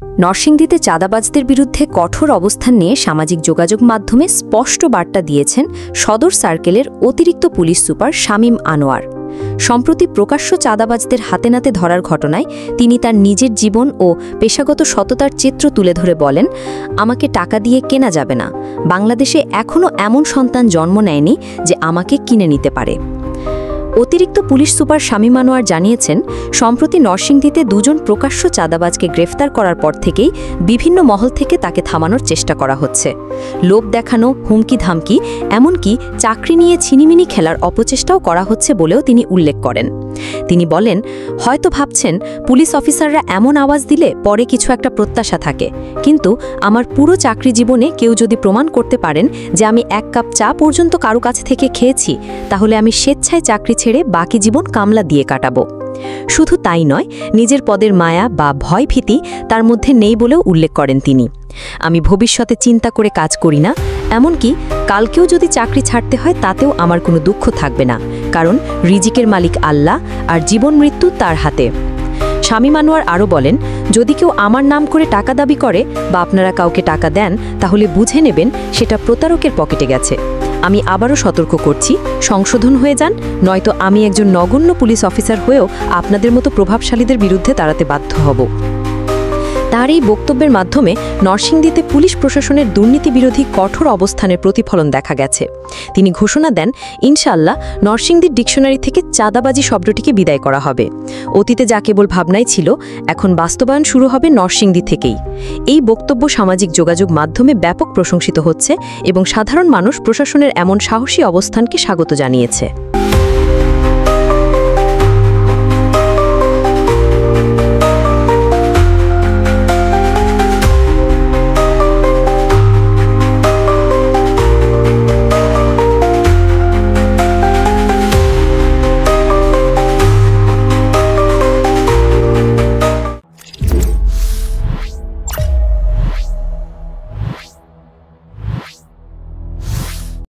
নরসিংদীতে চাঁদাবাজদের বিরুদ্ধে কঠোর অবস্থান নিয়ে সামাজিক যোগাযোগ মাধ্যমে স্পষ্ট বার্তা দিয়েছেন সদর সার্কেলের অতিরিক্ত পুলিশ সুপার শামীম আনোয়ার। সম্প্রতি প্রকাশ্য চাঁদাবাজদের হাতে নাতে ধরার ঘটনায় তিনি তার নিজের জীবন ও পেশাগত সততার চিত্র তুলে ধরে বলেন, আমাকে টাকা দিয়ে কেনা যাবে না। বাংলাদেশে এখনও এমন সন্তান জন্ম নেয়নি যে আমাকে কিনে নিতে পারে। অতিরিক্ত পুলিশ সুপার শামীম আনোয়ার জানিয়েছেন, সম্প্রতি নরসিংদীতে দুজন প্রকাশ্য চাঁদাবাজকে গ্রেফতার করার পর থেকেই বিভিন্ন মহল থেকে তাকে থামানোর চেষ্টা করা হচ্ছে। লোভ দেখানো, হুমকি ধামকি, এমনকি চাকরি নিয়ে ছিনিমিনি খেলার অপচেষ্টাও করা হচ্ছে বলেও তিনি উল্লেখ করেন। তিনি বলেন, হয়তো ভাবছেন পুলিশ অফিসাররা এমন আওয়াজ দিলে পরে কিছু একটা প্রত্যাশা থাকে, কিন্তু আমার পুরো চাকরি জীবনে কেউ যদি প্রমাণ করতে পারেন যে আমি এক কাপ চা পর্যন্ত কারো কাছ থেকে খেয়েছি, তাহলে আমি স্বেচ্ছায় চাকরি ছেড়ে বাকি জীবন কামলা দিয়ে কাটাবো। শুধু তাই নয়, নিজের পদের মায়া বা ভয় ভীতি তার মধ্যে নেই বলেও উল্লেখ করেন তিনি। আমি ভবিষ্যতে চিন্তা করে কাজ করি না, এমনকি কালকেও যদি চাকরি ছাড়তে হয় তাতেও আমার কোনো দুঃখ থাকবে না, কারণ রিজিকের মালিক আল্লাহ আর জীবন মৃত্যু তার হাতে। শামীম আনোয়ার আরও বলেন, যদি কেউ আমার নাম করে টাকা দাবি করে বা আপনারা কাউকে টাকা দেন, তাহলে বুঝে নেবেন সেটা প্রতারকের পকেটে গেছে। আমি আবারও সতর্ক করছি, সংশোধন হয়ে যান, নয়তো আমি একজন নগণ্য পুলিশ অফিসার হয়েও আপনাদের মতো প্রভাবশালীদের বিরুদ্ধে দাঁড়াতে বাধ্য হব। তার এই বক্তব্যের মাধ্যমে নরসিংদীতে পুলিশ প্রশাসনের দুর্নীতি বিরোধী কঠোর অবস্থানের প্রতিফলন দেখা গেছে। তিনি ঘোষণা দেন, ইনশাআল্লাহ নরসিংদীর ডিকশনারি থেকে চাঁদাবাজি শব্দটিকে বিদায় করা হবে। অতীতে যা কেবল ভাবনাই ছিল, এখন বাস্তবায়ন শুরু হবে নরসিংদী থেকেই। এই বক্তব্য সামাজিক যোগাযোগ মাধ্যমে ব্যাপক প্রশংসিত হচ্ছে এবং সাধারণ মানুষ প্রশাসনের এমন সাহসী অবস্থানকে স্বাগত জানিয়েছে।